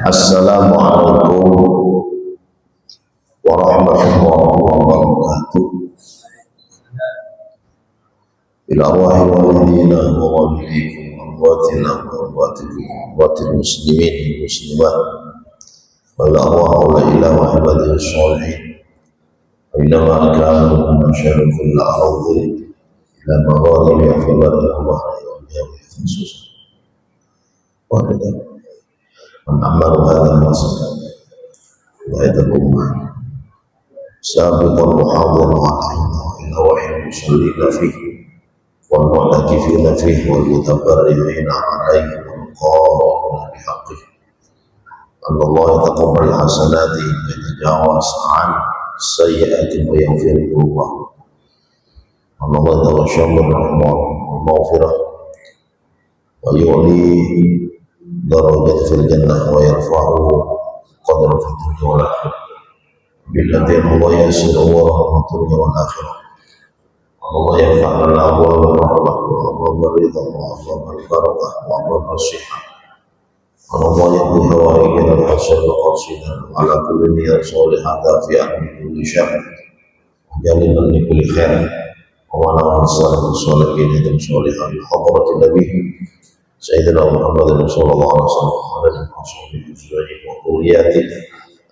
Assalamualaikum warahmatullahi wabarakatuh. Ila arwahi walidina wa walidikum amwatina wa amwatikum amwatil muslimin muslimat wa ila arwahi ila wa ibadihi sholihin wa inama kanu masyarakat kulla ardi ila magharibi afibari al-bahri wa jami khusus wa ila man amaru hadha al-masjid wa ila al-ummah sabiqan muhadiran wa alaihi ila wahyi musallina fihi والمعتكفين فيه والمتبرعين عليه والقائمين بحقه أن الله يتقبل حسناتهم ويتجاوز عن سيئاتهم ويغفر الله أن الله يتغشى بالرحمة والمغفرة ويعلي درجة في الجنة ويرفعه قدر في الدنيا والآخرة بالذي الله يسر ورحمة الدنيا والآخرة. Allah yafa'al awal wa rahmah wa Allah ridha wa Allah barakah wa Allah nasihah Allah yaqul hawaii dan hasil wa qasidah ala kulli niyat solihata fi ahli kulli syar jalinan li kulli khair wa ala sallallahu salihin dan solihah hadratin nabi sayyidina Muhammad sallallahu alaihi wasallam wa ala alihi wa quriyati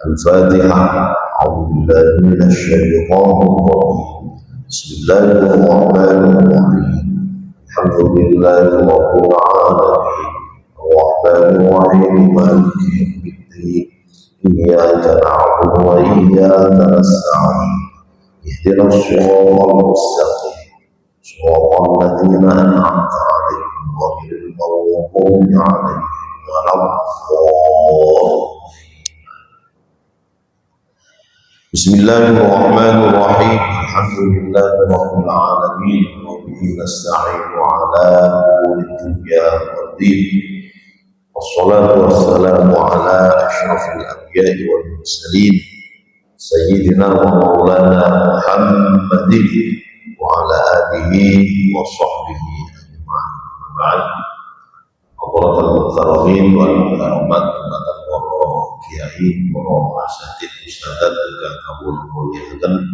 al-fatihah a'udzu billahi minasy syaithanir rajim. Bismillahirrahmanirrahim. Alhamdulillahi rabbil alamin. Arrahmanirrahim. Maliki yaumiddin. Iyyaka na'budu wa iyyaka nasta'in. Ihdinas siratal mustaqim. Siratal ladzina an'amta 'alaihim ghairil maghdubi 'alaihim waladdallin. Bismillahirrahmanirrahim. Alhamdulillahi rabbil alamin wa bihi nasta'inu ala umuri dunya waddin. Wassalatu wassalamu ala asyrafil anbiya'i wal mursalin sayyidina wa maulana Muhammadin wa ala alihi wa sahbihi ajma'in. Hadratul mukarramin wal mukaramat kiai, para asatid, ustadzat, juga kabul muliakan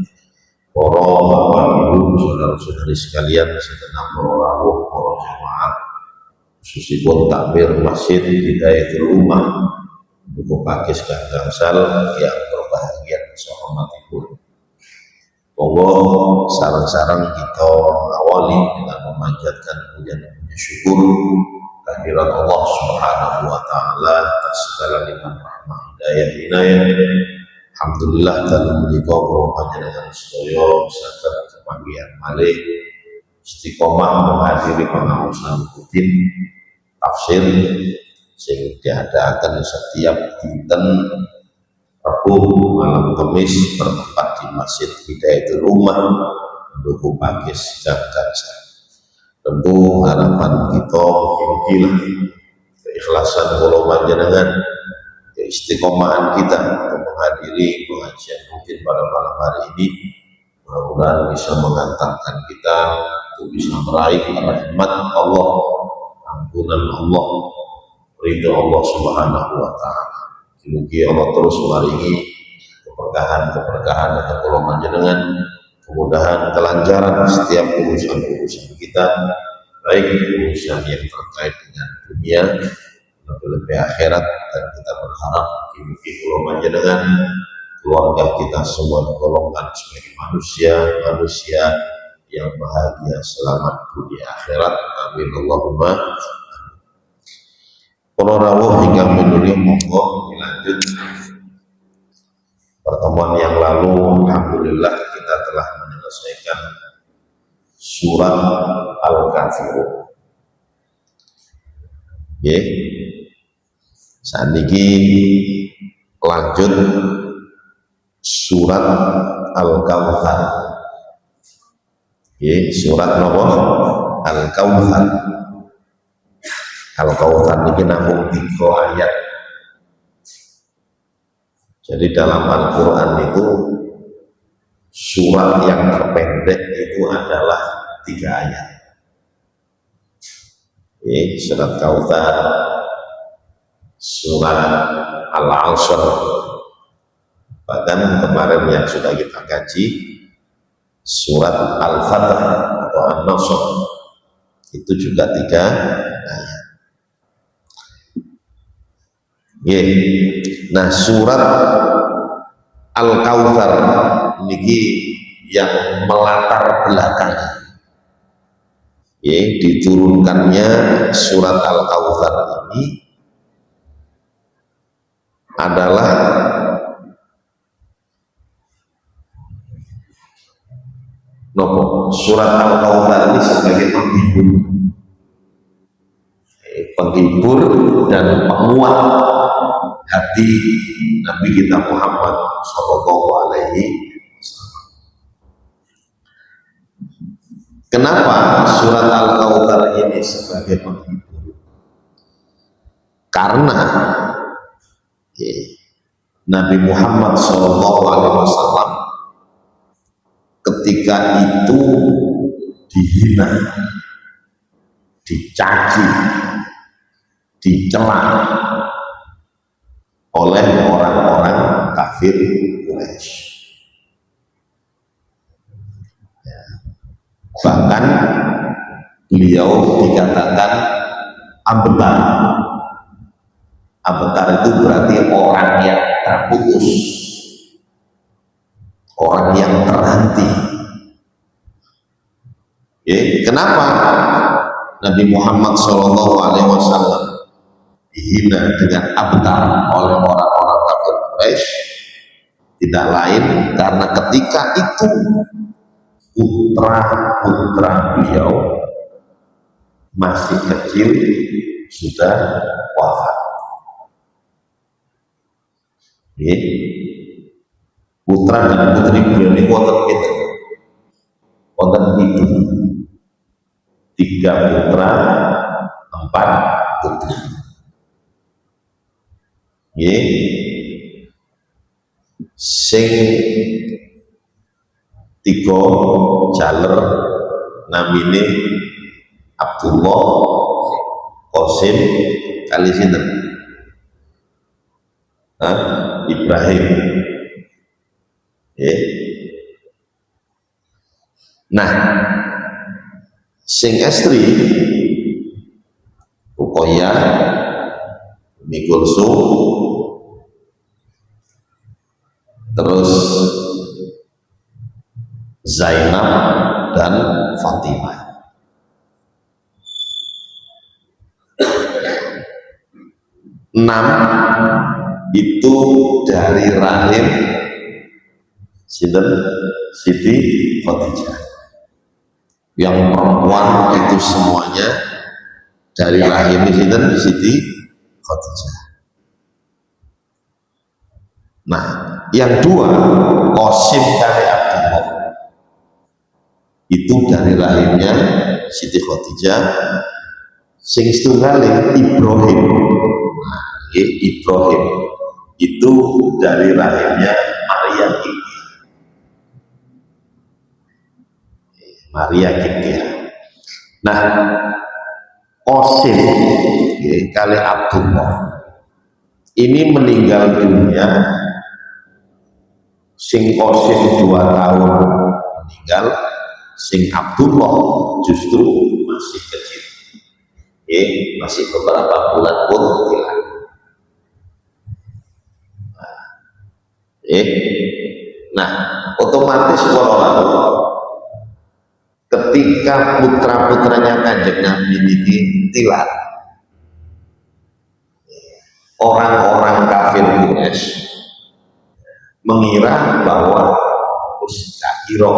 para bapak ibu, saudara-saudari sekalian, segenap para rawuh, para jamaah, khususipun takmir masjid Hidayatul Ummah Dukuh Pakis Gangsal yang berbahagia sehormatipun. Monggo sareng-sareng kita awali dengan memanjatkan puja dan syukur kehadirat Allah Subhanahu wa taala atas segala nikmat rahmah hidayah inayah. Alhamdulillah dalam menika kula panjenengan sedaya saged kepanggihan malih istiqomah menghadiri pangaosan rutin tafsir sing diadakan setiap dinten Rabu malam Kamis bertempat di Masjid Hidayatul Ummah Dukuh Pakis Gangsal. Tentu harapan kita beginilah keikhlasan kula panjenengan, keistiqomahan kita untuk menghadiri pengajian rutin pada malam hari ini, mudah-mudahan bisa mengantarkan kita untuk bisa meraih rahmat Allah, ampunan Allah, ridho Allah Subhanahu wa taala. Semoga Allah terus maringi keberkahan dan kula panjenengan, kemudahan, kelancaran setiap urusan-urusan kita, baik urusan yang terkait dengan dunia lebih akhirat, dan kita berharap mimpi kula panjenengan keluarga kita semua digolongkan sebagai manusia yang bahagia selamat dunia akhirat. Amin Allahumma. Para rawuh ingkang minulya, monggo dilanjut. Pertemuan yang lalu alhamdulillah kita telah menyelesaikan surat Al-Kafirun. Nggih. Saniki lanjut surat Al-Kautsar. Nggih, surat napa? Al-Kautsar. Al-Kautsar niki namung 3 ayat. Jadi dalam Al-Quran itu surat yang terpendek itu adalah 3 ayat. Surat Kautsar surat Al-Asr. Bahkan kemarin yang sudah kita kaji surat Al-Fatah atau An-Nasr, itu juga 3 ayat. Nah, surat Al-Kautsar ini yang melatar belakang diturunkannya surat Al-Kautsar ini adalah surat Al-Kautsar ini sebagai penghibur dan penguat hati Nabi kita Muhammad Shallallahu Alaihi Wasallam. Kenapa surat Al-Kautsar ini sebagai penghibur? Karena Nabi Muhammad Shallallahu Alaihi Wasallam ketika itu dihina, dicaci, dicela oleh orang-orang kafir Quraisy. Bahkan beliau dikatakan abtar. Abtar itu berarti orang yang terputus, orang yang terhenti. Kenapa Nabi Muhammad SAW dihina dengan abtar oleh orang-orang kafir Quraisy? Tidak lain karena ketika itu putra-putra beliau masih kecil sudah wafat. Putra dan putri beliau ini wonten itu 3 putra 4 putri. Sing 3 jaler namine Abdullah, Qasim kali sinten? Ibrahim. Nah, sing estri Ruqayyah, Ummi Kulsum, terus Zainab dan Fatimah. Enam itu dari rahim Siti Khadijah. Yang perempuan itu semuanya dari rahim Siti Khadijah. Nah, yang 2 Qasim kali Abdullah itu dari rahimnya Siti Khadijah. Sing setunggal Ibrahim. Nah, Ibrahim itu dari rahimnya Maria Kiptia. Maria Kiptia. Nah, Qasim kali Abdullah ini meninggal dunia. Sing Qasim 2 tahun meninggal, sing Abdullah justru masih kecil. Masih beberapa bulan pun hilang. Nah, otomatis orang ketika putra-putranya Kanjeng Nabi ini tilat, orang-orang kafir Quraisy mengira bahwa kira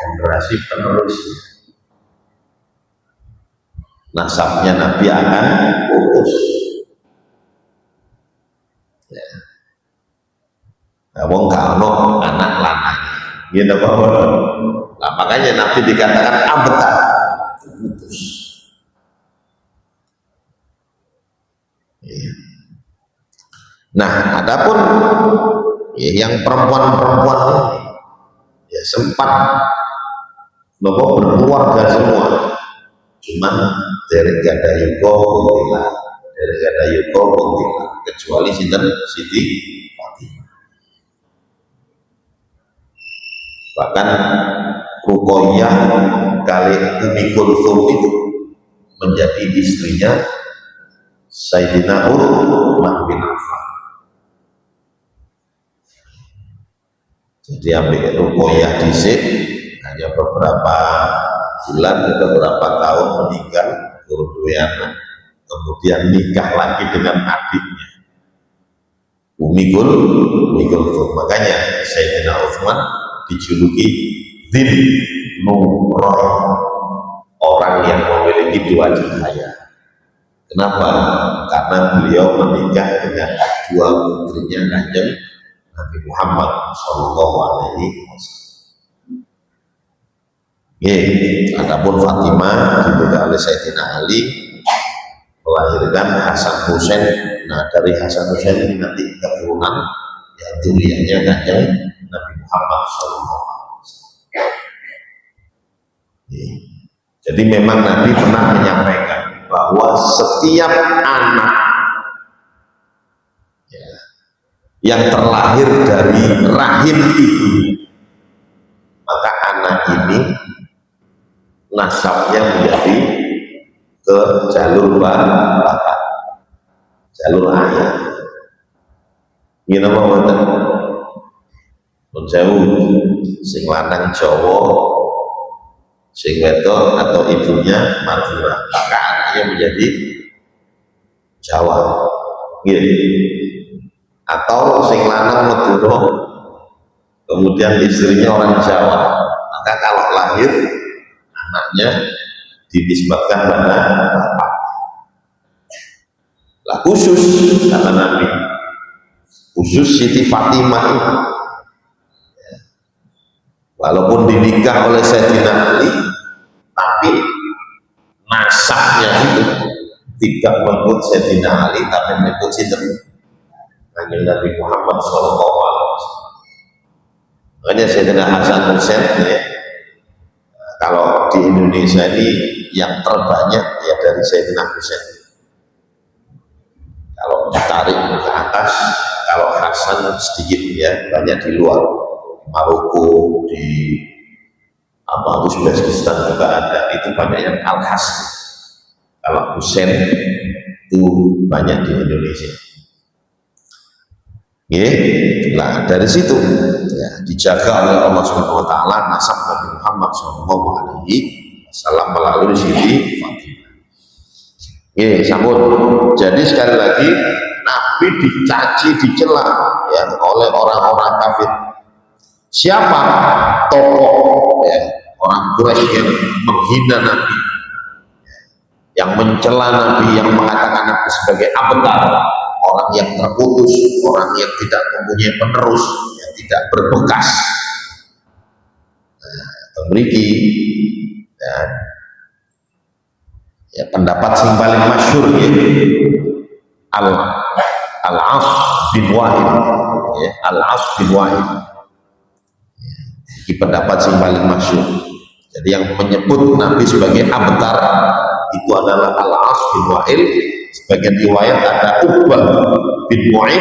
generasi penerus nasabnya Nabi akan putus. Wong gak ono anak lanang. Gitu apa? Nah, makanya Nabi dikatakan abtar, putus. Nah, adapun yang perempuan-perempuan ini sempat berkeluarga semua, cuman dari gada iko kuntilah dari kata yuko kuntilah, kecuali sinten Siti Fatimah. Bahkan Ruqayyah kali Umi Kulthum itu menjadi istrinya Sayyidina Utsman bin Affan. Jadi ambil Ruqayyah dhisik hanya beberapa bulan, beberapa tahun meninggal, kemudian nikah lagi dengan adiknya Umi Kulthum. Makanya Sayyidina Utsman dijuluki Dzin Nurain, orang yang memiliki dua cahaya. Kenapa? Karena beliau menikah dengan dua putrinya Kanjeng Nabi Muhammad Shallallahu Alaihi Wasallam. Adapun Fatimah dinikah oleh Sayyidina Ali, melahirkan Hasan Husain. Nah, dari Hasan Husain ini nanti keturunan yang duriannya Kanjeng Nabi Muhammad Shallallahu Alaihi Wasallam. Jadi memang Nabi pernah menyampaikan bahwa setiap anak yang terlahir dari rahim ibu, maka anak ini nasabnya menjadi ke jalur bapak, jalur ayah. Ini apa mboten? Nun sewu, sing lanang Jawa, sing wedok atau ibunya Madura, maka anaknya menjadi Jawa. Atau sing lanang Madura, kemudian istrinya orang Jawa, maka kalau lahir anaknya dinisbatkan pada bapak. Lah khusus kata Nabi, khusus Siti Fatimah itu, walaupun dinikah oleh Sayyidina Ali, tapi nasabnya itu tidak menyebut Sayyidina Ali, tapi menyebut Kanjeng Nabi Muhammad Shallallahu Alaihi Wasallam. Makanya Sayyidina Hasan Husain kalau di Indonesia ini yang terbanyak ya dari Sayyidina Husain. Kalau ditarik ke atas, kalau Hasan sedikit ya, banyak di luar. Maroko, di Uzbekistan juga ada, itu banyak yang Al-Hasan. Kalau Husain itu banyak di Indonesia. Nah dari situ ya, dijaga oleh Allah Subhanahu Wa Taala nasab Nabi Muhammad Shallallahu Alaihi Wasallam melalui Siti Fatimah. Sambut. Jadi sekali lagi Nabi dicaci, dicela ya oleh orang-orang kafir. Siapa tokoh ya, orang Quraisy yang menghina Nabi, yang mencela Nabi, yang mengatakan Nabi sebagai abtar, orang yang terputus, orang yang tidak mempunyai penerus, yang tidak berbekas. Memiliki ya, pendapat yang paling masyhur ya, Al-As bin Wa'il ya, Al-As bin Wa'il. Ini pendapat yang paling masyhur. Jadi yang menyebut Nabi sebagai abtar itu adalah Al-As bin Wa'il. Sebagian riwayat ada Uqbah bin Mu'id,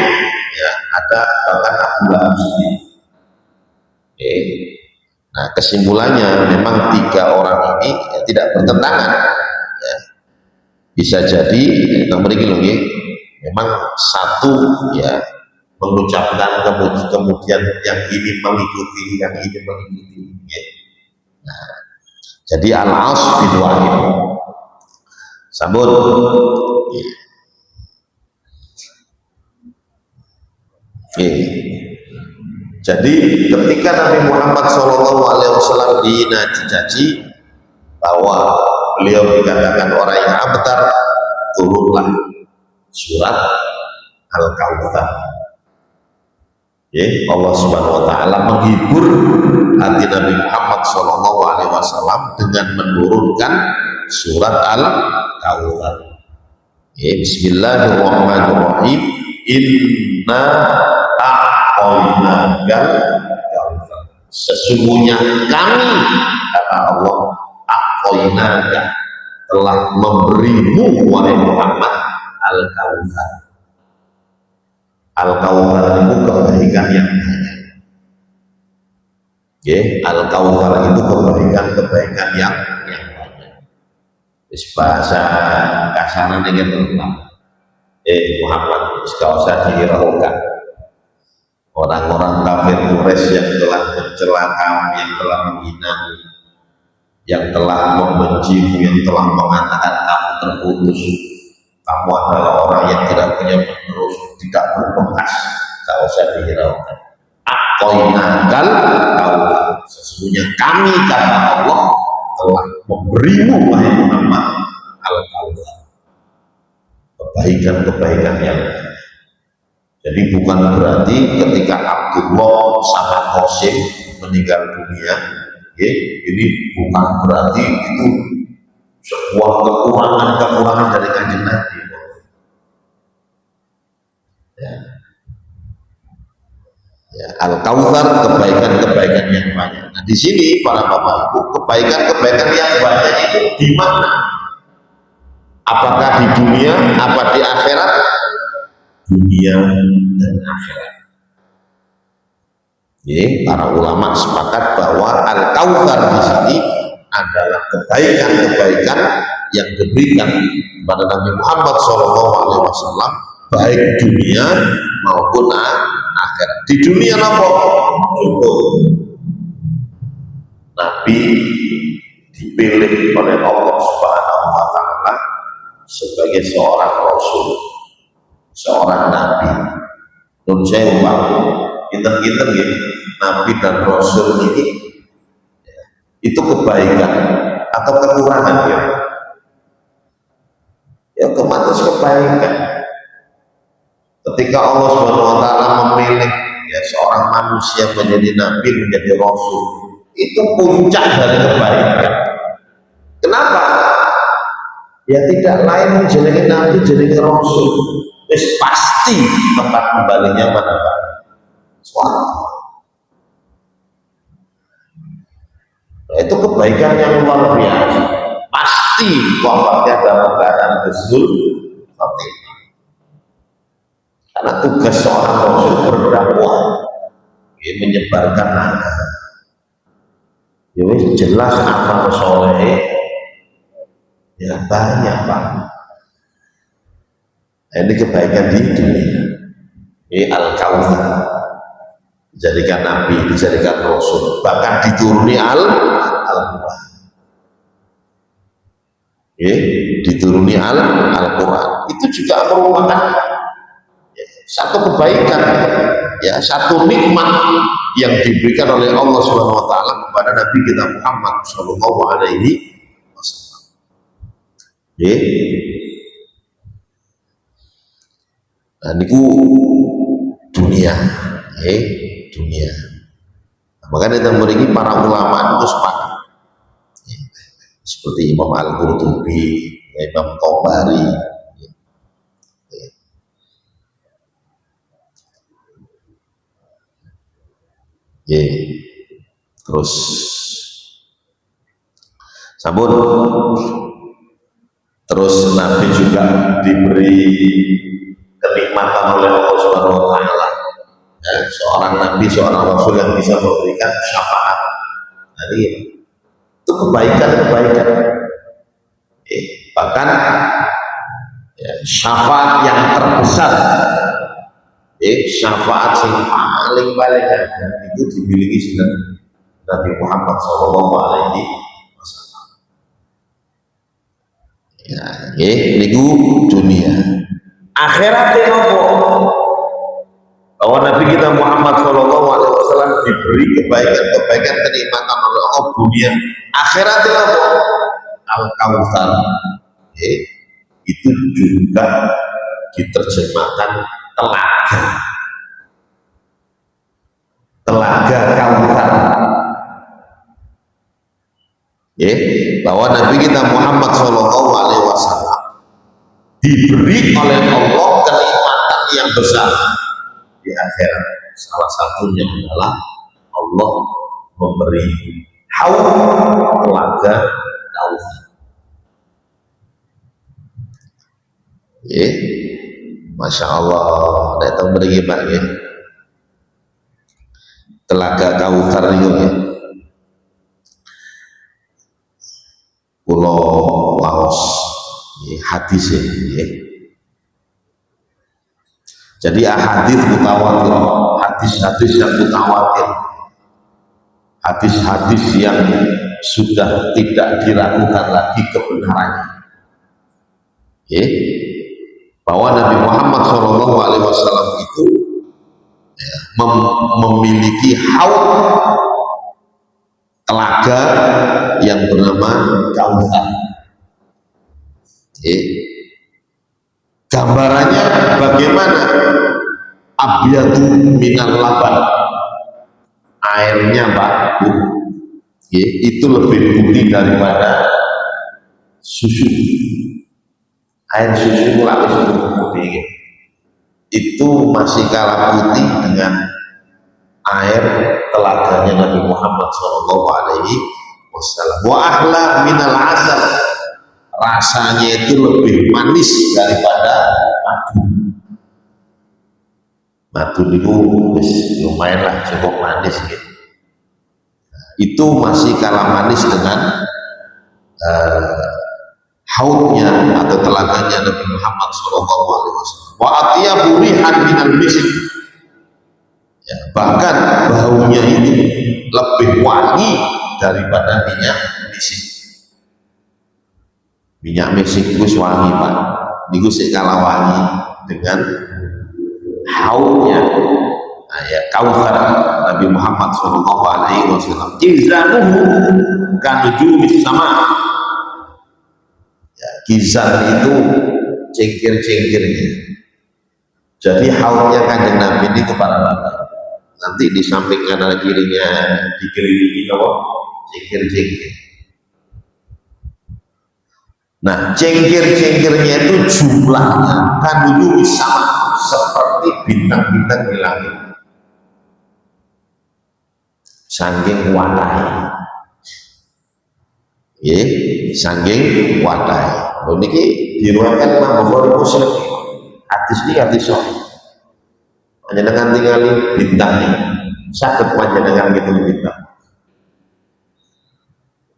ya, ada bahkan Abu Lahab sendiri. Nah kesimpulannya memang tiga orang ini ya, tidak bertentangan. Ya. Bisa jadi memang satu ya mengucapkan kemudian yang ini mengikuti, yang ini mengikuti. Ya. Nah, jadi Al-As bin Wa'il. Sambut. Jadi ketika Nabi Muhammad SAW dicaci bahwa beliau dikatakan orang yang abtar, turunlah surat Al-Kautsar. Allah Subhanahu Wa Taala menghibur hati Nabi Muhammad SAW dengan menurunkan surat Al-Kautsar. Bismillahirrahmanirrahim. Inna a'tainakal kautsar. Sesungguhnya kami, kata Allah, a'tainaka, telah memberimu wahai Muhammad Al-Kautsar. Al-Kautsar itu kebaikan yang banyak. Al-Kautsar itu kebaikan yang banyak. Bahasa kasarnya dengan Muhammad gak usah dihiraukan. Orang-orang kafir Quraisy yang telah mencela kamu, yang telah menghina, yang telah membencimu, yang telah mengatakan kamu terputus, kamu adalah orang yang tidak punya penerus, tidak berbekas, gak usah dihiraukan. Aqoinakal Kautsar, sesungguhnya kami kata Allah telah memberimu wahai Muhammad Al-Kautsar, kebaikan-kebaikan yang banyak. Jadi bukan berarti ketika Abdullah sama Qasim meninggal dunia, ini bukan berarti itu sebuah kekurangan dari Kanjeng Nabi. Al-Kautsar, kebaikan-kebaikan yang banyak. Nah di sini para bapak ibu, kebaikan-kebaikan yang banyak itu di mana? Apakah di dunia, apa di akhirat? Dunia dan akhirat. Para ulama sepakat bahwa Al-Kautsar di sini adalah kebaikan-kebaikan yang diberikan kepada Nabi Muhammad SAW, baik dunia maupun akhirat. Di dunia apa? Contoh, Nabi dipilih oleh Allah Subhanahu wa Ta'ala sebagai seorang Rasul, seorang Nabi. Menurut saya kita Nabi dan Rasul ini itu kebaikan atau kekurangan ya otomatis kebaikan. Ketika Allah Subhanahu wa Ta'ala memilih seorang manusia menjadi nabi, menjadi rasul, itu puncak dari kebaikan. Kenapa? Ya tidak lain menjadi nabi, jadi rasul, pasti tempat kembalinya mana Pak? Suara. Nah, itu kebaikan yang luar biasa. Pasti wafatnya dalam keadaan husnul khotimah. Karena tugas seorang rasul berdakwah, menyebarkan agama. Jelas amal soleh ya banyak Pak. Nah, ini kebaikan di dunia. Ini Al-Kautsar, dijadikan nabi, dijadikan rasul, bahkan dituruni Al-Quran. Dituruni Al-Quran. Itu juga merupakan satu kebaikan, satu nikmat yang diberikan oleh Allah Subhanahu wa Ta'ala kepada Nabi kita Muhammad Shallallahu Alaihi Wasallam. Nah, niku dunia, dunia. Makanya kita memiliki para ulama itu sepakat, seperti Imam Al-Qurtubi, Imam Tabari. Terus sabun, terus Nabi juga diberi kenikmatan oleh Allah Subhanahu wa Ta'ala, seorang nabi, seorang rasul yang bisa memberikan syafaat. Jadi itu kebaikan-kebaikan, bahkan syafaat yang terbesar, syafaat yang paling ada itu dimiliki Nabi Muhammad Shallallahu Alaihi Wasallam. Itu dunia. Akhirat itu bahwa Nabi kita Muhammad Shallallahu Alaihi Wasallam diberi kebaikan kenikmatan oleh Allah dunia. Akhirat itu Al-Kautsar, itu juga diterjemahkan telaga Kautsar. Bahwa Nabi kita Muhammad Shallallahu Alaihi Wasallam diberi oleh Allah kenikmatan yang besar di akhirat. Salah satunya adalah Allah memberi haud, telaga Kautsar. Ya, Masya Allah, datang beri Pak ya. Telaga Kautsar itu ya. Pulau Laos, ya, hadis ya. Jadi hadis mutawatir, hadis-hadis yang mutawatir, hadis-hadis yang sudah tidak diragukan lagi kebenarannya. Ya, bahwa Nabi Muhammad SAW itu ya, memiliki haud telaga yang bernama Kautsar. Ya. Gambarannya bagaimana? Abyadu minal laban, airnya Pak, ya, itu lebih putih daripada susu. Air susu itu lapis putih ya. Itu masih kalah putih dengan air telaganya Nabi Muhammad SAW. Wa ahla minal asal, rasanya itu lebih manis daripada madu. Madu itu lumayan lah, cukup manis gitu. Itu masih kalah manis dengan haudnya atau telaganya Nabi Muhammad SAW. Wa atyabu rihan minal misk, ya, bahkan baunya ini lebih wangi daripada minyak misik. Minyak misik itu wangi Pak, itu sekala wangi dengan haudnya ya, Kautsar Nabi Muhammad SAW. Kizanuhu kanujumis sama. Ya, kizan itu cengkir-cengkirnya. Jadi haulnya Kanjeng Nabi ini kepada Bapak. Nanti di samping kanan kirinya dikelilingi apa? Cengkir-cengkir. Nah, cengkir-cengkirnya itu jumlahnya kanujumis sama seperti bintang-bintang di langit. Saking wadai. Ya, saking wadai. Niki diriwayatkan Imam Bukhari Muslim. Hadis ini hadis sahih. Panjenengan tinggali bintang ini, saged panjenengan gitu bintang.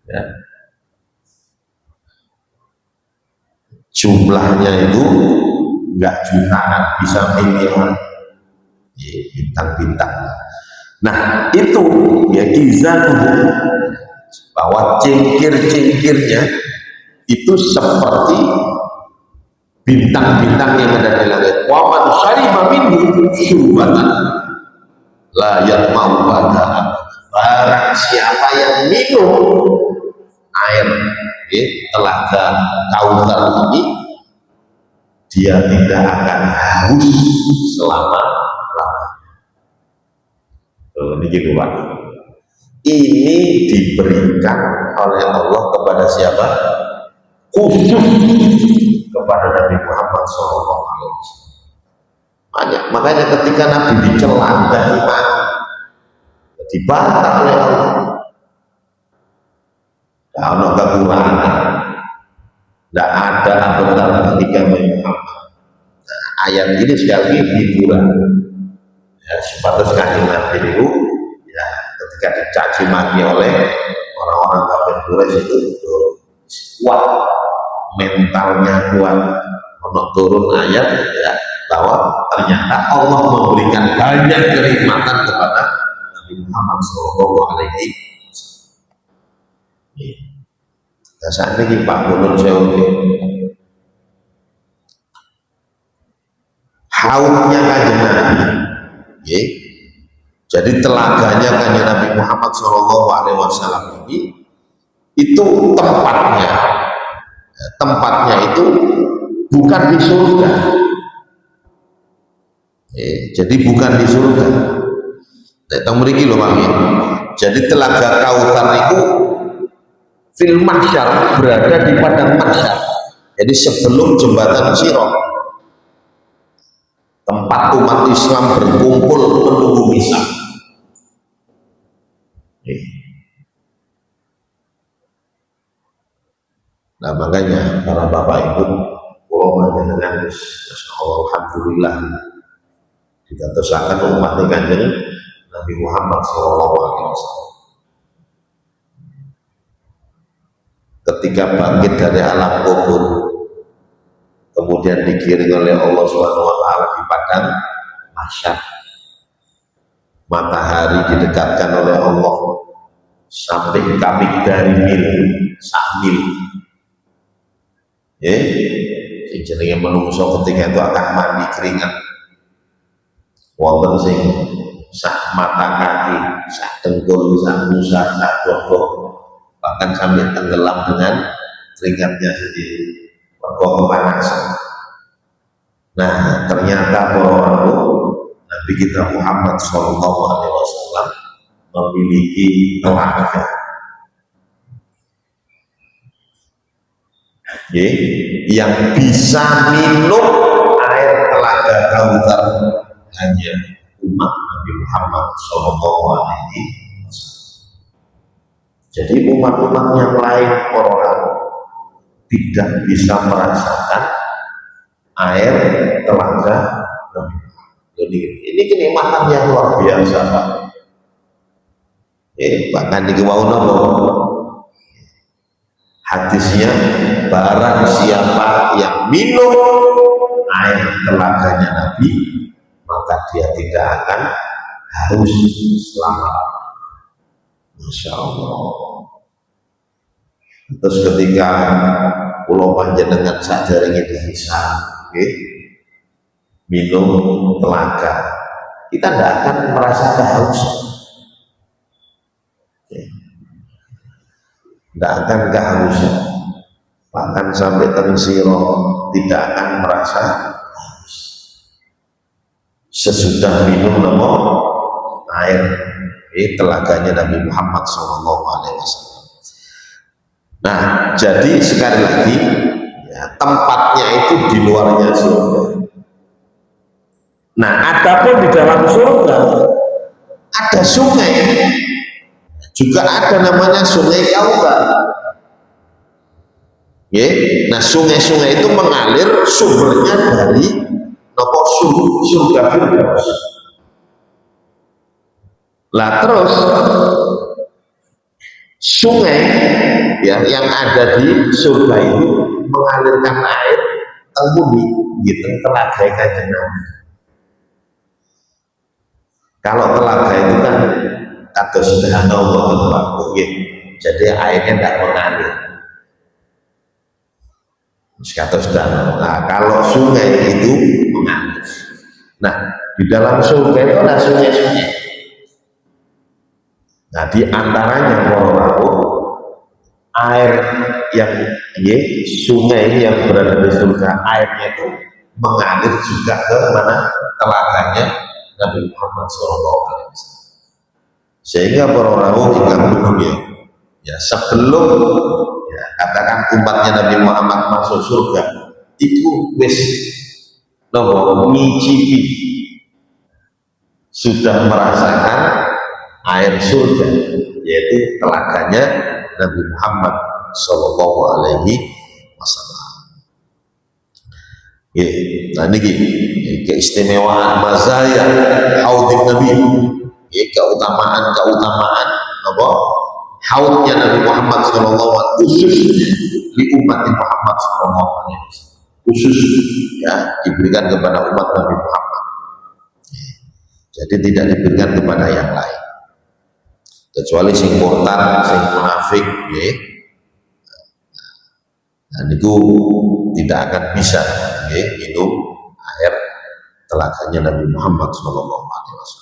Ya. Jumlahnya itu enggak jutaan, bisa miliaran. Ya, bintang-bintang. Nah, itu ya kizan, bahwa cengkir-cengkirnya itu seperti bintang-bintang yang ada di langit. Wa man syariba minhu syurbatan la yatma'u ba'daha. Barang siapa yang minum air telaga Kautsar ini, dia tidak akan haus selama-lamanya. Ini gitu Pak. Ini diberikan oleh Allah kepada siapa? Khusus kepada Nabi Muhammad SAW. Makanya ketika Nabi dicela, dibantah oleh Allah. Kalau kekurangan, tidak ada benar ketika Muhammad. Nah, ayat ini sekali lagi hiburan. Ya, sepatus Kanjeng Nabi itu, ya, ketika dicaci maki oleh orang-orang kafir Quraisy itu kuat, mentalnya kuat, untuk turun ayat ya, bahwa ternyata Allah memberikan banyak kenikmatan kepada Nabi Muhammad SAW. Nah, saat ini Pak Gunung Sewu, haudnya Kanjeng Nabi, ya. Jadi telaganya Kanjeng Nabi Muhammad SAW ini, itu tempatnya itu bukan di surga. Jadi bukan di surga. Datang mriki lho Pak. Jadi telaga Kautsar itu fil mahsyar, berada di padang mahsyar. Jadi sebelum jembatan Sirat, tempat umat Islam berkumpul menunggu hisab. Nah, makanya para bapak ibu panjenengan Masya Allah, alhamdulillah dikatakan umat Kanjeng Nabi Muhammad SAW ketika bangkit dari alam kubur, kemudian digiring oleh Allah SWT di padang mahsyar. Matahari didekatkan oleh Allah sampai kamik dari mil, sak mil. Jenenge menungso ketika itu akan mandi keringat. Wonten sing sak mata kaki, sak dengkul, sak pusat, sak dodo, bahkan sampai tenggelam dengan keringatnya sendiri. Mergo kepanasan. Nah, ternyata bahwa Nabi kita Muhammad SAW memiliki telaga, yang bisa minum air telaga Kautsar hanya umat Nabi Muhammad SAW. Jadi umat-umat yang lain orang tidak bisa merasakan air telaga Nabi. Jadi ini kenikmatan yang luar biasa, Pak. Bahkan di kemauan hadisnya, barang siapa yang minum air telaganya Nabi, maka dia tidak akan haus selama-lamanya. Masya Allah. Terus ketika pulau panjenengan sajaring dihisab, minum telaga, kita tidak akan merasa kehausan, tidak akan kehausan, bahkan sampai tersiro tidak akan merasa haus sesudah minum air telaganya Nabi Muhammad SAW. Nah, jadi sekali lagi ya, tempatnya itu di luarnya surga. Nah, adapun di dalam surga ada sungai, juga ada namanya Sungai Kautsar. Nah, sungai-sungai itu mengalir sumbernya dari surga Firdaus. Lah terus sungai ya yang ada di surga itu mengalirkan air temudi gitu, telaga Kanjeng Nabi. Kalau telaga itu kan kados sederhana waktu, jadi airnya tidak mengalir. Kados sederhana. Nah, kalau sungai itu mengalir. Nah, di dalam surga itu ada sungai-sungai. Nah, di antaranya air yang sungai yang berada di surga, airnya itu mengalir juga ke mana? Telaganya Nabi Muhammad SAW. Sehingga para rawuh ingkang dunya ya, sebelum ya, katakan umatnya Nabi Muhammad masuk surga itu wis ngicipi, sudah merasakan air surga, yaitu telaganya Nabi Muhammad Sallallahu Alaihi Wasallam. Nah ini keistimewaan mazaya haudin Nabi, keutamaan apa haudnya Nabi Muhammad Sallallahu Alaihi Wasallam, khusus di umat Muhammad Sallallahu Alaihi Wasallam, khusus ya diberikan kepada umat Nabi Muhammad. Jadi tidak diberikan kepada yang lain, kecuali sing murtad, sing munafik, dan itu tidak akan bisa minum air telaganya Nabi Muhammad Sallallahu Alaihi Wasallam.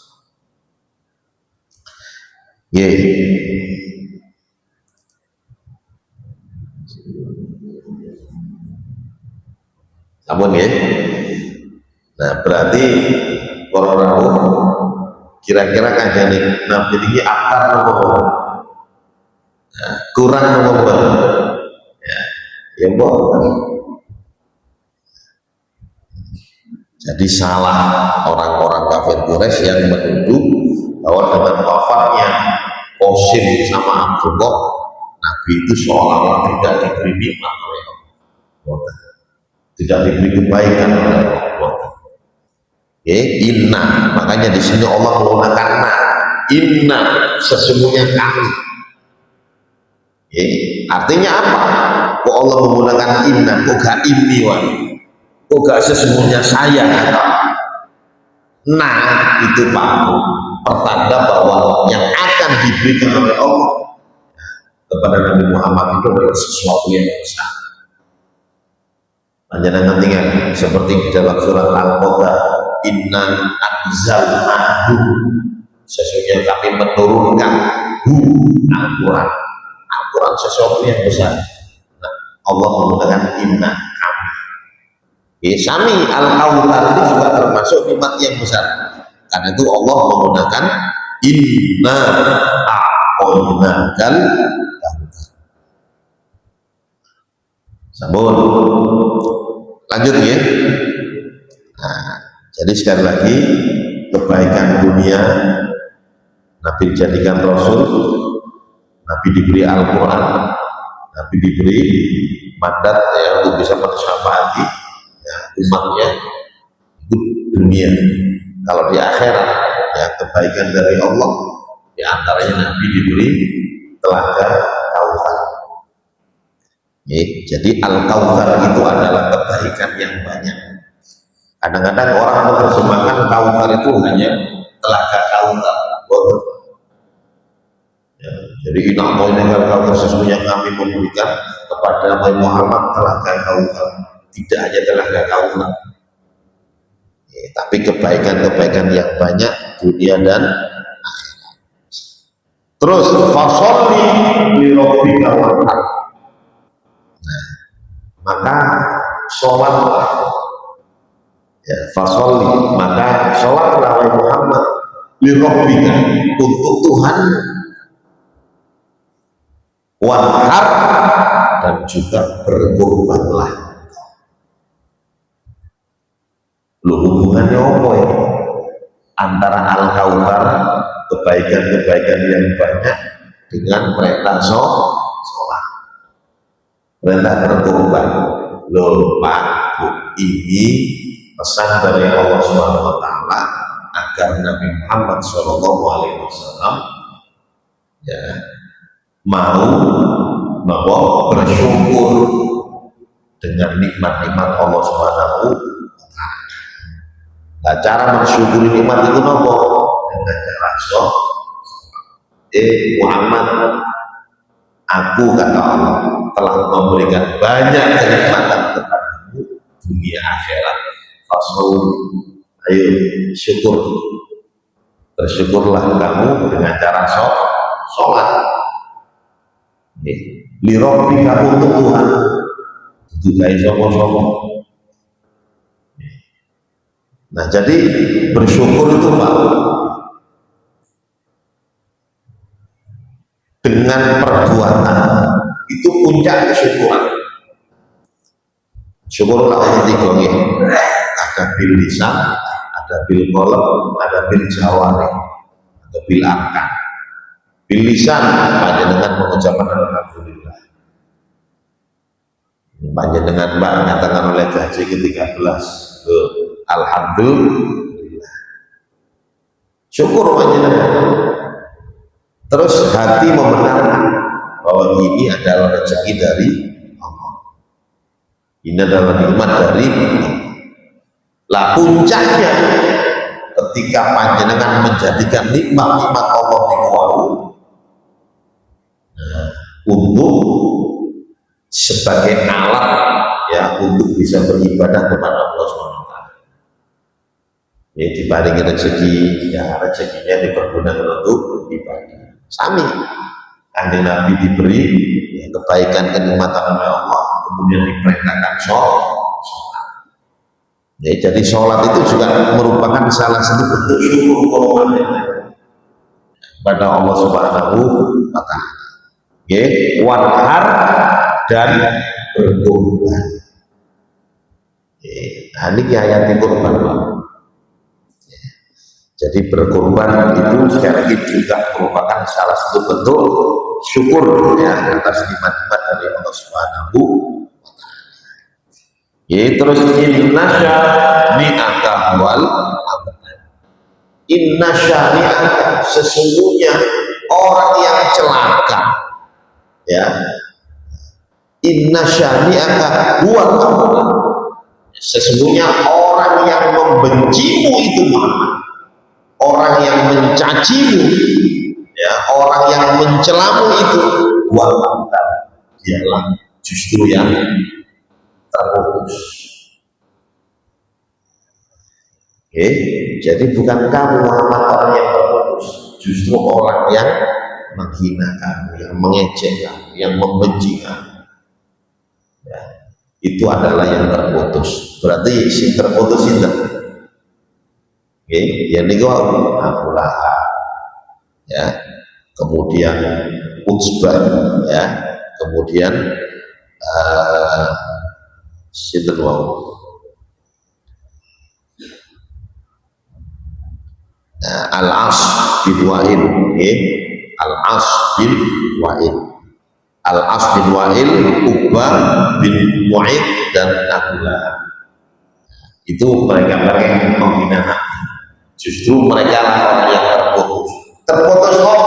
Namun nah berarti orang kira-kira Kanjeng Nabi ini akar nopo, kurang nopo, ya bohong. Jadi salah orang-orang kafir Quraisy yang menuduh bahwa dengan wafatnya Qasim sama Abdullah, Nabi itu seolah-olah tidak diberi nikmat oleh Allah. tidak diberi kebaikan oleh Allah. Inna, makanya di sini Allah menggunakan na. Inna, sesungguhnya kami. Artinya apa? Kok Allah menggunakan inna, kok gak inni wan, kok gak sesungguhnya saya? Nah, itu Pak, pertanda bahwa yang akan diberikan oleh Allah kepada Nabi Muhammad itu adalah sesuatu yang besar. Panjenengan tinggal seperti di dalam surat Al-Qadar, inna anzalnahu, sesungguhnya kami menurunkan Al-Quran. Al-Quran sesuatu yang besar. Nah, Allah menggunakan inna kami. Sami Al-Kautsar itu juga termasuk nikmat yang besar. Karena itu Allah menggunakan inna a'tainakal kautsar. Sambung. Lanjut ya. Nah, jadi sekali lagi kebaikan dunia, Nabi dijadikan Rasul, Nabi diberi Al-Quran, Nabi diberi mandat ya untuk bisa mensyafaati ya, umatnya itu dunia. Kalau di akhirat ya kebaikan dari Allah, di antaranya Nabi diberi telaga Kautsar. Jadi Al-Kautsar itu adalah kebaikan yang banyak. Kadang-kadang orang menerjemahkan Kautsar itu hanya telaga Kautsar. Ya, jadi inna a'tainakal kautsar, sesungguhnya kami memberikan kepada Muhammad telaga Kautsar. Tidak hanya telaga Kautsar, tapi kebaikan-kebaikan yang banyak dunia dan akhirat. Terus fasholli li rabbika wanhar. Nah, maka sholatlah ya, fasholli, maka sholatlah wahai Muhammad li rabbika, untuk Tuhan, wanhar, dan juga berkorbanlah. Lu hubungannya apa ya antara Al-Kautsar, kebaikan-kebaikan yang banyak, dengan perintah sholat, perintah berkorban? Loh Pak, ini pesan dari Allah Subhanahu wa Ta'ala agar Nabi Muhammad SAW ya mau bahwa bersyukur dengan nikmat-nikmat Allah Subhanahu wa Ta'ala. Nah, cara mensyukuri nikmat itu nopo? Dengan cara sholat. Muhammad, aku kata Allah telah memberikan banyak kenikmatan kepadamu dunia akhirat. Fasol, ayo syukur, bersyukurlah kamu dengan cara sholat. Lirobbika, untuk Tuhan, itu gaya sopo-sopo. Nah, jadi bersyukur itu Pak, dengan perbuatan itu puncak kesyukuran. Syukurlah Allah tiga, ada bil lisan, ada bil qalb, ada bil jawarih, ada bil arkan. Bil lisan panjenengan mengucapkan alhamdulillah. Panjenengan Mbak nyatakan oleh gaji ke-13, alhamdulillah. Syukur panjenengan. Terus hati membenarkan bahwa ini adalah rezeki dari Allah. Ini adalah nikmat dari Allah. Lah puncaknya ketika panjenengan menjadikan nikmat-nikmat Allah untuk sebagai alat ya untuk bisa beribadah kepada Allah SWT. Ya diparingi rezeki, ya rezekinya dipergunakan untuk ibadah. Sami Kanjeng Nabi diberi ya, kebaikan kenikmatan oleh Allah, kemudian diperintahkan sholat. Ya, jadi sholat itu juga merupakan salah satu bentuk syukur pada Allah Subhanahu wa Ta'ala. Ya, wanhar, dan berkorban. Nah, ini ayat kurban. Jadi berkorban itu sekali lagi juga merupakan salah satu bentuk syukur ya atas nikmat-nikmat dari Allah Subhanahu wa Ta'ala. Terus inna syani'aka wal abtar. Inna syani'aka, sesungguhnya orang yang celaka, ya. Inna syani'aka wal abtar, sesungguhnya orang yang membencimu itu Muhammad, orang yang mencacimu, ya, orang yang mencelamu itu wal abtar, dialah justru yang terputus. Jadi bukan kamu Muhammad orang yang terputus, justru orang yang menghina kamu, yang mengejek kamu, yang membenci kamu, ya, itu adalah yang terputus. Berarti si terputus itu, yang niku Abu Lahab, ya, kemudian Utsbah, ya, kemudian sinten wau Al-As bin Wa'il, Al-As bin Wa'il, Al-As bin Wa'il, Uqbah bin Mu'id dan Abu Lahab. Itu mereka yang menghina Nabi. Justru mereka orang yang terputus. Terputus apa?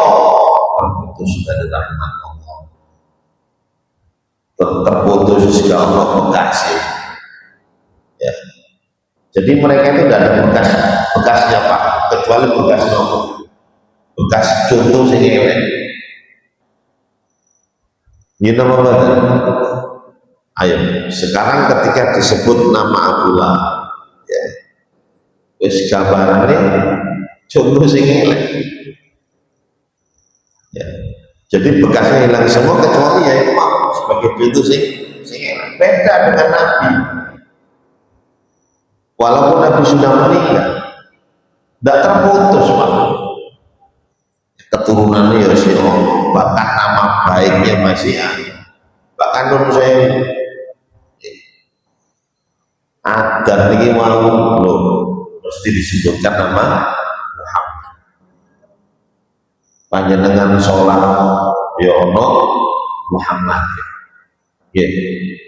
Terputus dari rahmat Allah. Terputus segala Allah bekasnya. Ya. Jadi mereka itu tidak ada bekasnya Pak, kecuali bekas Allah. Bekas contoh sini elek. Ini nama apa? Ayo, sekarang ketika disebut nama Abu Lahab, ya, wis gambarannya contoh sing elek. Ya. Jadi bekasnya hilang semua kecuali ya Imam sebagai pintu sing elek. Beda dengan Nabi. Walaupun Nabi sudah meninggal, tidak terputus Pak. Keturunannya ya si Allah, bahkan nama baiknya masih ada. Bahkan menurut saya agar ini mau belum mesti disebutkan nama Muhammad. Panjenengan sholat ya ono Muhammad. Ya,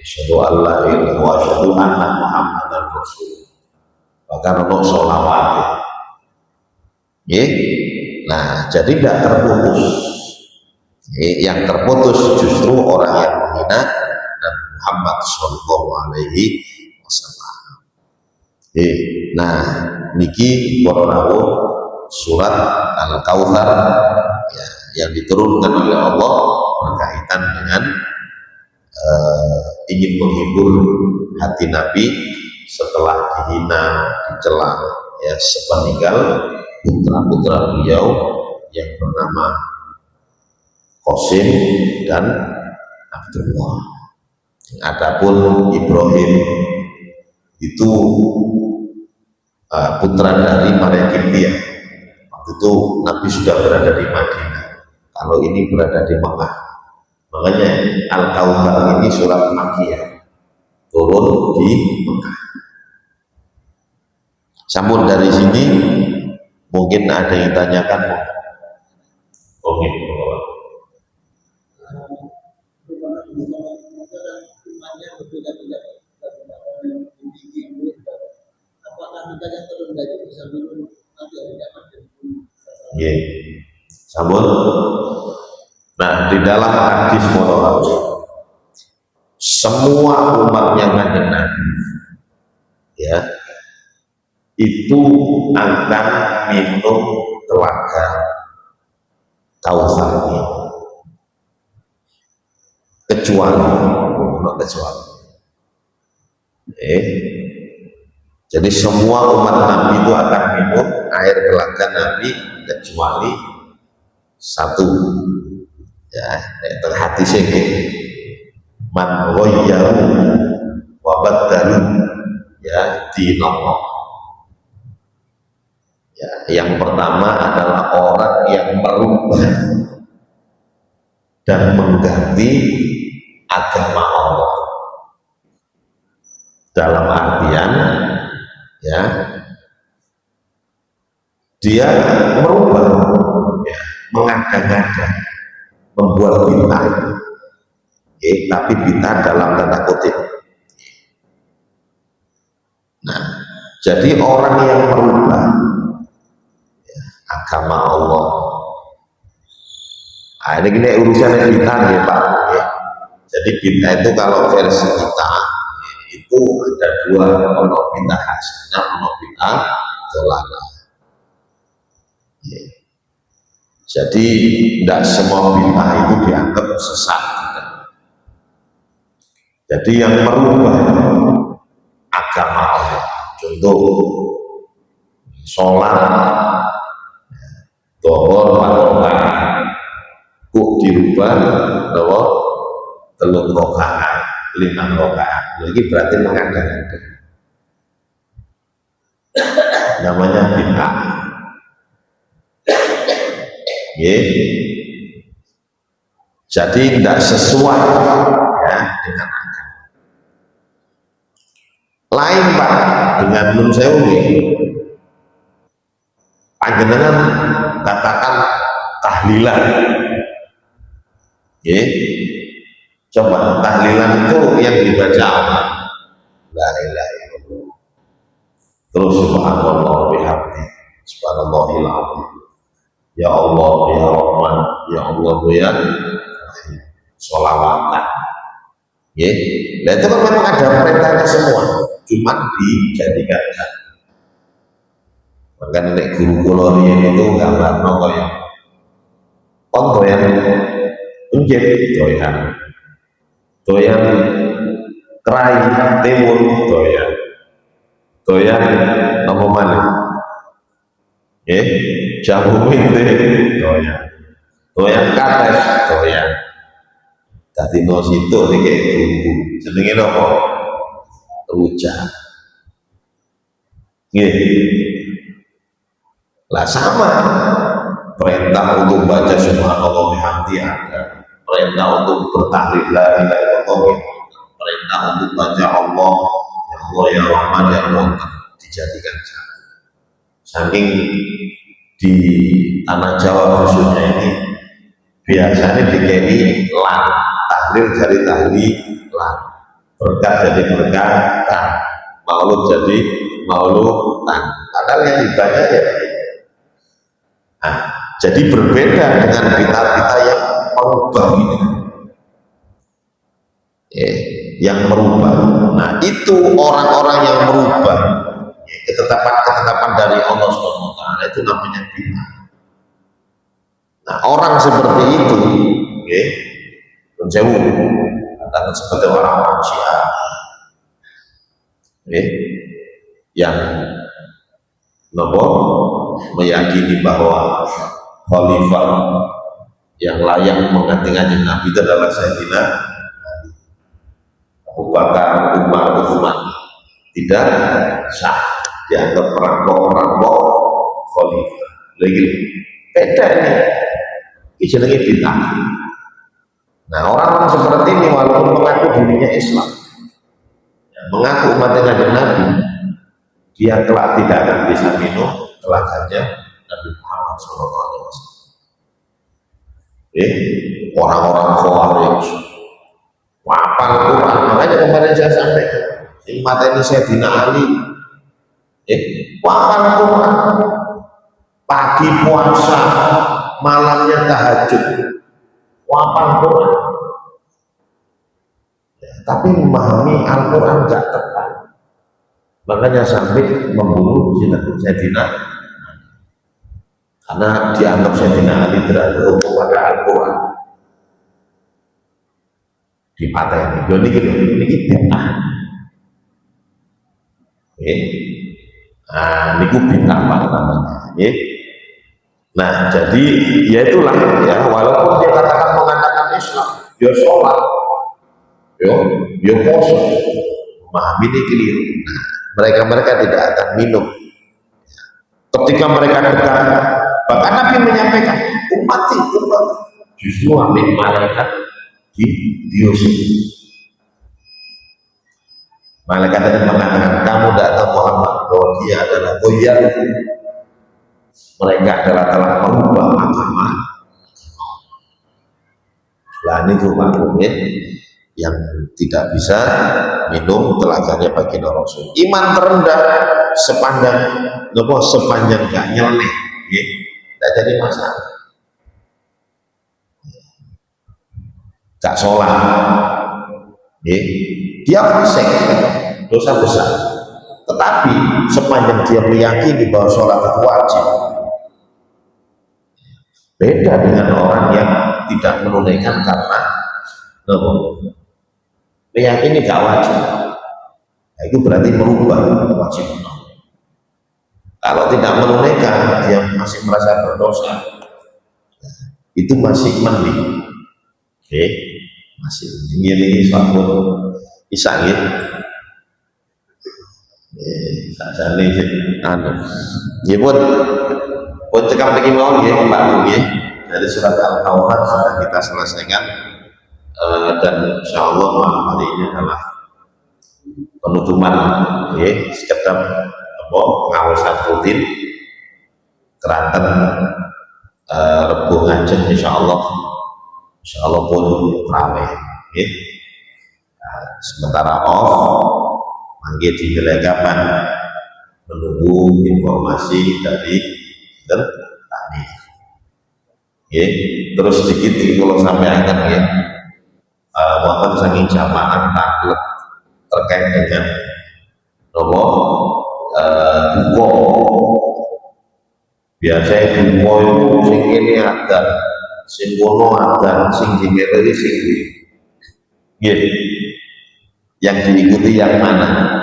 asyhadu an la ilaha illallah wa asyhadu anna Muhammadan rasulullah. Bahkan ono sholawat. Ya. Nah, jadi tidak terputus. Yang terputus justru orang yang menghina Nabi Muhammad Shallallahu Alaihi Wasallam. Nah, niki para surat Al-Kautsar, ya, yang diturunkan oleh Allah berkaitan dengan ingin menghibur hati Nabi setelah dihina, dicela, ya, sepeninggal putra-putra beliau yang bernama Qasim dan Abdullah. Adapun Ibrahim itu putra dari Maria Qibtiyah. Waktu itu Nabi sudah berada di Madinah. Kalau ini berada di Mekah. Makanya Al-Kautsar ini surat Makkiyah, turun di Mekah. Sampun dari sini mungkin ada yang tanyakan. Oke. Sampun. Nah, di dalam hadis Nabi, semua umatnya Kanjeng Nabi, ya, itu akan minum telaga Kautsar ini, kecuali jadi semua umat Nabi itu akan minum air telaga Nabi kecuali satu, ya, terhati sih, man ghayyaru wa baddalu, ya, dinallah. Ya, yang pertama adalah orang yang merubah dan mengganti agama Allah. Dalam artian, ya, dia merubah, ya, mengada-ngada, membuat bid'ah, tapi bid'ah dalam tanda kutip. Nah, jadi orang yang merubah agama Allah, nah ini urusan bid'ah ya Pak ya. Jadi bid'ah itu kalau versi kita itu ada dua, ono bid'ah hasanah, ono bid'ah dhalalah. Ya. Jadi tidak semua bid'ah itu dianggap sesat. Jadi yang merubah agama Allah, contoh sholat dohor padokan kok dirubah bahwa telur rokaat 5 rokaat, lagi berarti mengada-ngada, namanya bid'ah. Jadi tidak sesuai ya dengan lain Pak dengan nun sewu panjenengan katakan tahlilan ya, coba tahlilan itu yang dibaca apa? La ilaha illallah, terus subhanallah bihamdi subhanallahil azim, ya Allah ya Rahman ya Allah ya sholawatan ya. Nah itu kan memang ada perintahnya semua, cuman dijadikan. Maka nek guru kula riyen itu gambarno kaya kon doyan unjit doyan kerai timun doyan apa maneh jamu minte doyan kates doyan. Dadi no situ iki guru jenenge napa? Rujak. Nggih. Lah sama, perintah untuk baca subhanallah bihamdi ada, perintah untuk bertahlil la ilaha illallah, perintah untuk baca Allah ya Rahman ya Allah dijadikan satu. Saking di tanah Jawa khususnya ini biasanya dikei lan, tahlil jadi tahlilan, berkah jadi berkah, maulud jadi mauludan. Padahal yang dibaca ya. Nah, jadi berbeda dengan kita yang merubah ini, yang merubah. Nah itu orang-orang yang merubah ketetapan dari Allah SWT itu namanya bid'ah. Nah orang seperti itu, menjauh, katakan seperti orang-orang Syiah, yang meyakini bahwa khalifah yang layak mengganti Nabi itu adalah Sayyidina Abu Bakar, Umar, Utsman, tidak sah, dianggap perampok khalifah. Lagi beda ini jenenge bid'ah. Nah orang seperti ini walaupun mengaku dirinya Islam, mengaku umatnya Nabi, dia kelak tidak akan bisa minum telagannya Nabi Muhammad SAW. Orang-orang Khawarij wapal Quran, makanya kemarin saya sampaikan ini mata ini Sayyidina Ali wapal Quran, pagi puasa malamnya tahajud, wapal Quran tapi memahami Al-Quran tidak tepat, makanya sampai membunuh Sayyidina karena dianggap Sayyidina Ali berada pada Al-Quran di patah ini. Ini bid'ah. Nah, ini bid'ah apa namanya? Nah, jadi ya itulah ya, walaupun dia mengatakan Islam, dia sholat, dia puasa, memahami ini keliru. Nah, mereka tidak akan minum. Ketika mereka dekat, bahkan Nabi menyampaikan umat justru ambil malaikat diusir. Malaikat itu mengatakan kamu tidak tahu Muhammad bahwa dia adalah goyang. Mereka adalah telah merubah agama. Lah ini cuma yang tidak bisa minum telaganya baginda Rasul. Iman terendah sepanjang gak nyeleneh, tidak jadi masalah. Gak sholat, dia fasik, dosa besar. Tetapi sepanjang dia meyakini bahwa sholat itu wajib, beda dengan orang yang tidak menunaikan karena meyakini gak wajib. Nah, itu berarti merubah wajib. Kalau tidak menunaikan, dia masih merasa berdosa, itu masih mending. Masih ini suatu isangin. Sajane anu. Nggih pun cekap niki mawon nggih Pak nggih. Dari surat Al-Kautsar sudah kita selesaikan, dan insyaallah malam hari ini adalah penutupan sekedap pengawasan rutin keranten Rebo Ngajeng insyaallah pun ramai. Sementara mangke dinilai kapan menunggu informasi dari tadi. Terus sedikit kalau sampai akan wonten saking jamaah taklet terkait dengan duko. Biasanya duko itu sing kene ada, sing kono ada, sing dimiliki sing yang diikuti yang mana?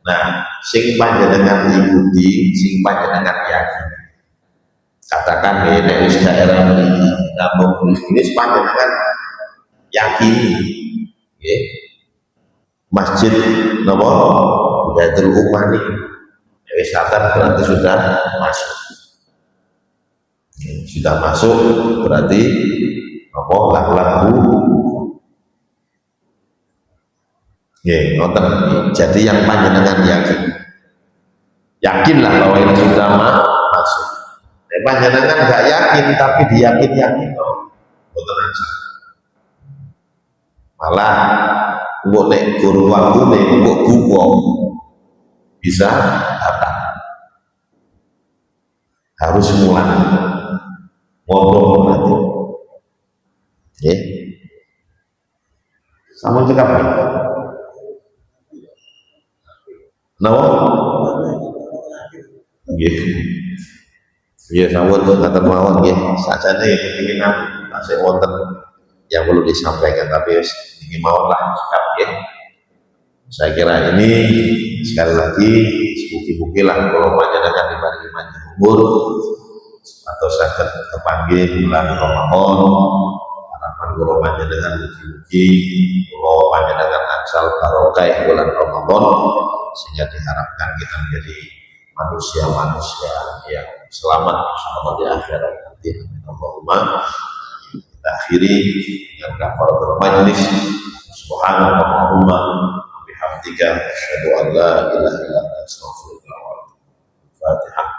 Nah, sing panjenengan ikuti, sing panjenengan yakini. Katakan nek wis daerah mriki, namun ini panjenengan yakini, masjid napa Baitul Umani wis berarti sudah masuk. Sudah masuk berarti apa lagu ngoten. Jadi yang panjenengan yakinlah bahwa ini sudah masuk. Panjenengan nggak yakin tapi diyakin ngoten aja. Malah mbok nek guru wakune mbok buka bisa datang. Harus mulai ngobrol nanti. Sama cekap. Sawun ngaten mawon nggih. Sajane kepengin tasih wonten yang perlu disampaikan tapi wis niki mawon lah cekap nggih. Saya kira ini sekali lagi mugi-mugi lah kalau panjenengan dibagi panjang umur atau saged kepanggih bulan Ramadan. Harapan kula panjenengan mugi-mugi kula panjenengan angsal barokah bulan Ramadan sehingga diharapkan kita menjadi manusia-manusia yang selamat insyaallah di akhirat nanti. Allahumma. Kita akhiri dengan kafaratul majlis. Subhanallahumma bihamdika asyhadu an la ilaha illa anta astaghfiruka wa atubu ilaik. Fatihah.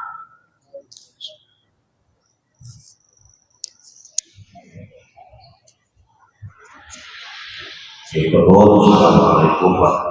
Assalamualaikum warahmatullahi wabarakatuh.